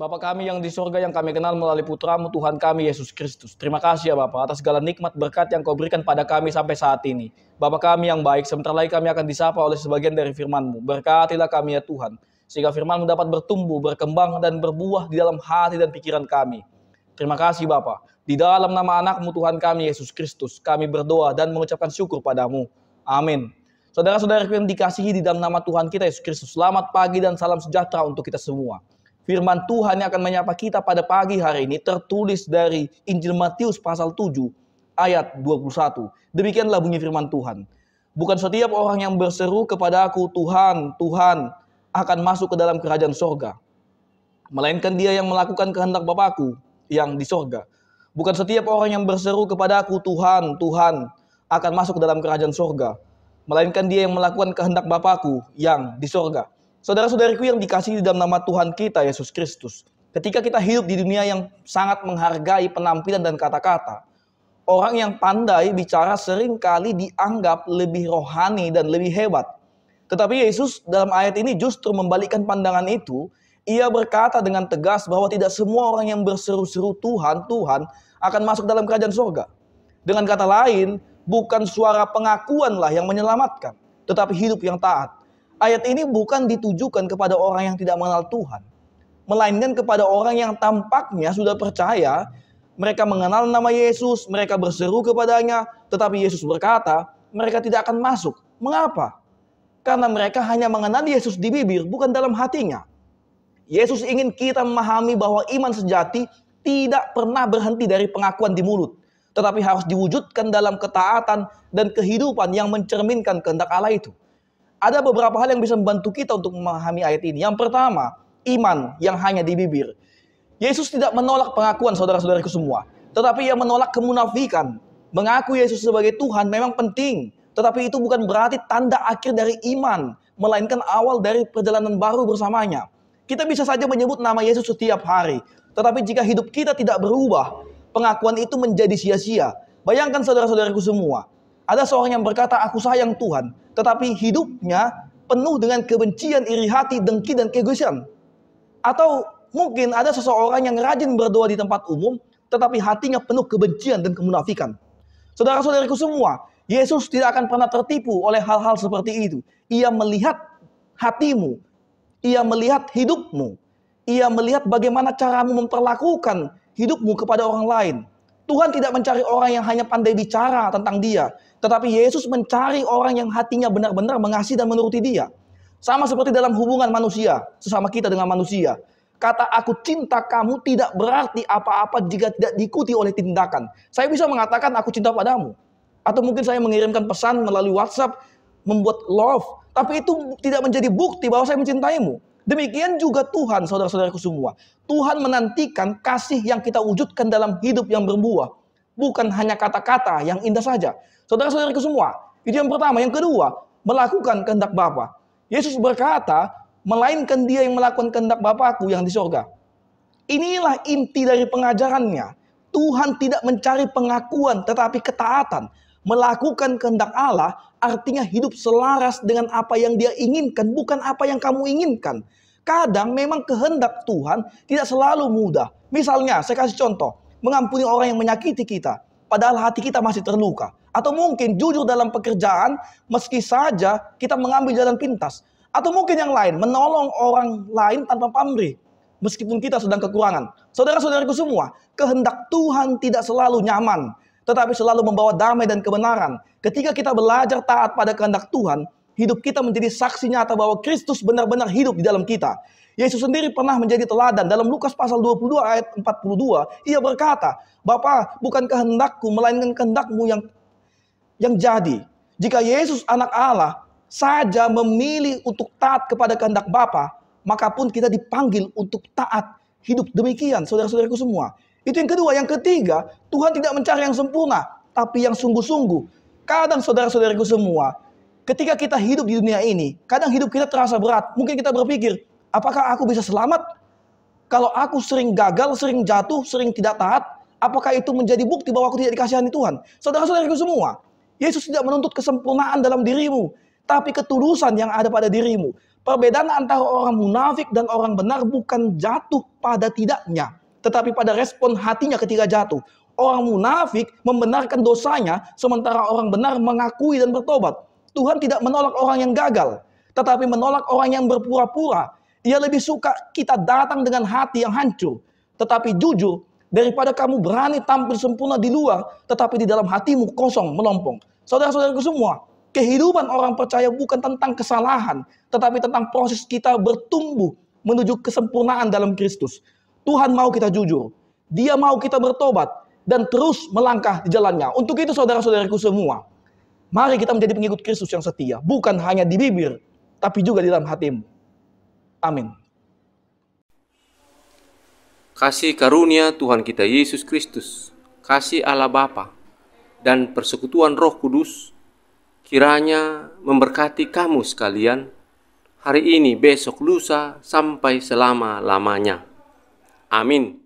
Bapa kami yang di surga yang kami kenal melalui putramu Tuhan kami Yesus Kristus. Terima kasih ya Bapa atas segala nikmat berkat yang kau berikan pada kami sampai saat ini. Bapa kami yang baik, sebentar lagi kami akan disapa oleh sebagian dari firman-Mu. Berkatilah kami ya Tuhan, sehingga firman-Mu dapat bertumbuh, berkembang, dan berbuah di dalam hati dan pikiran kami. Terima kasih Bapa. Di dalam nama anak-Mu Tuhan kami Yesus Kristus, kami berdoa dan mengucapkan syukur padamu. Amin. Saudara-saudaraku yang dikasihi di dalam nama Tuhan kita Yesus Kristus, selamat pagi dan salam sejahtera untuk kita semua. Firman Tuhan yang akan menyapa kita pada pagi hari ini tertulis dari Injil Matius pasal 7 ayat 21. Demikianlah bunyi firman Tuhan. Bukan setiap orang yang berseru kepada aku, Tuhan, Tuhan, akan masuk ke dalam kerajaan sorga, melainkan dia yang melakukan kehendak Bapakku yang di sorga. Bukan setiap orang yang berseru kepada aku, Tuhan, Tuhan, akan masuk ke dalam kerajaan sorga, melainkan dia yang melakukan kehendak Bapakku yang di sorga. Saudara-saudariku yang dikasihi di dalam nama Tuhan kita Yesus Kristus, ketika kita hidup di dunia yang sangat menghargai penampilan dan kata-kata, orang yang pandai bicara seringkali dianggap lebih rohani dan lebih hebat. Tetapi Yesus dalam ayat ini justru membalikkan pandangan itu. Ia berkata dengan tegas bahwa tidak semua orang yang berseru-seru Tuhan, Tuhan akan masuk dalam kerajaan surga. Dengan kata lain, bukan suara pengakuanlah yang menyelamatkan, tetapi hidup yang taat. Ayat ini bukan ditujukan kepada orang yang tidak mengenal Tuhan, melainkan kepada orang yang tampaknya sudah percaya, mereka mengenal nama Yesus, mereka berseru kepadanya, tetapi Yesus berkata, mereka tidak akan masuk. Mengapa? Karena mereka hanya mengenal Yesus di bibir, bukan dalam hatinya. Yesus ingin kita memahami bahwa iman sejati tidak pernah berhenti dari pengakuan di mulut, tetapi harus diwujudkan dalam ketaatan dan kehidupan yang mencerminkan kehendak Allah itu. Ada beberapa hal yang bisa membantu kita untuk memahami ayat ini. Yang pertama, iman yang hanya di bibir. Yesus tidak menolak pengakuan saudara-saudariku semua, tetapi ia menolak kemunafikan. Mengaku Yesus sebagai Tuhan memang penting, tetapi itu bukan berarti tanda akhir dari iman, melainkan awal dari perjalanan baru bersamanya. Kita bisa saja menyebut nama Yesus setiap hari, tetapi jika hidup kita tidak berubah, pengakuan itu menjadi sia-sia. Bayangkan saudara-saudariku semua, ada seorang yang berkata, aku sayang Tuhan, tetapi hidupnya penuh dengan kebencian, iri hati, dengki, dan keegoisan. Atau mungkin ada seseorang yang rajin berdoa di tempat umum, tetapi hatinya penuh kebencian dan kemunafikan. Saudara-saudariku semua, Yesus tidak akan pernah tertipu oleh hal-hal seperti itu. Ia melihat hatimu, ia melihat hidupmu, ia melihat bagaimana caramu memperlakukan hidupmu kepada orang lain. Tuhan tidak mencari orang yang hanya pandai bicara tentang dia, tetapi Yesus mencari orang yang hatinya benar-benar mengasihi dan menuruti dia. Sama seperti dalam hubungan manusia, sesama kita dengan manusia. Kata aku cinta kamu tidak berarti apa-apa jika tidak diikuti oleh tindakan. Saya bisa mengatakan aku cinta padamu. Atau mungkin saya mengirimkan pesan melalui WhatsApp, membuat love. Tapi itu tidak menjadi bukti bahwa saya mencintaimu. Demikian juga Tuhan, saudara-saudaraku semua. Tuhan menantikan kasih yang kita wujudkan dalam hidup yang berbuah. Bukan hanya kata-kata yang indah saja. Saudara-saudaraku semua, itu yang pertama. Yang kedua, melakukan kehendak Bapa. Yesus berkata, melainkan dia yang melakukan kehendak Bapakku yang di sorga. Inilah inti dari pengajarannya. Tuhan tidak mencari pengakuan, tetapi ketaatan. Melakukan kehendak Allah artinya hidup selaras dengan apa yang dia inginkan, bukan apa yang kamu inginkan. Kadang memang kehendak Tuhan tidak selalu mudah. Misalnya, saya kasih contoh, mengampuni orang yang menyakiti kita, padahal hati kita masih terluka. Atau mungkin jujur dalam pekerjaan, meski saja kita mengambil jalan pintas. Atau mungkin yang lain, menolong orang lain tanpa pamrih, meskipun kita sedang kekurangan. Saudara-saudariku semua, kehendak Tuhan tidak selalu nyaman, tetapi selalu membawa damai dan kebenaran. Ketika kita belajar taat pada kehendak Tuhan, hidup kita menjadi saksi nyata bahwa Kristus benar-benar hidup di dalam kita. Yesus sendiri pernah menjadi teladan. Dalam Lukas pasal 22 ayat 42, ia berkata, Bapa, bukan kehendakku, melainkan kehendakmu yang jadi. Jika Yesus anak Allah saja memilih untuk taat kepada kehendak Bapa, maka pun kita dipanggil untuk taat hidup demikian, saudara-saudaraku semua. Itu yang kedua. Yang ketiga, Tuhan tidak mencari yang sempurna, tapi yang sungguh-sungguh. Kadang saudara-saudariku semua, ketika kita hidup di dunia ini, kadang hidup kita terasa berat. Mungkin kita berpikir, apakah aku bisa selamat? Kalau aku sering gagal, sering jatuh, sering tidak taat, apakah itu menjadi bukti bahwa aku tidak dikasihani Tuhan? Saudara-saudariku semua, Yesus tidak menuntut kesempurnaan dalam dirimu, tapi ketulusan yang ada pada dirimu. Perbedaan antara orang munafik dan orang benar bukan jatuh pada tidaknya, tetapi pada respon hatinya ketika jatuh. Orang munafik membenarkan dosanya, sementara orang benar mengakui dan bertobat. Tuhan tidak menolak orang yang gagal, tetapi menolak orang yang berpura-pura. Ia lebih suka kita datang dengan hati yang hancur, tetapi jujur, daripada kamu berani tampil sempurna di luar, tetapi di dalam hatimu kosong, melompong. Saudara-saudaraku semua, kehidupan orang percaya bukan tentang kesalahan, tetapi tentang proses kita bertumbuh menuju kesempurnaan dalam Kristus. Tuhan mau kita jujur, Dia mau kita bertobat, dan terus melangkah di jalannya. Untuk itu saudara-saudaraku semua, mari kita menjadi pengikut Kristus yang setia, bukan hanya di bibir, tapi juga di dalam hatimu. Amin. Kasih karunia Tuhan kita Yesus Kristus, kasih Allah Bapa, dan persekutuan Roh Kudus, kiranya memberkati kamu sekalian, hari ini, besok, lusa, sampai selama-lamanya. Amin.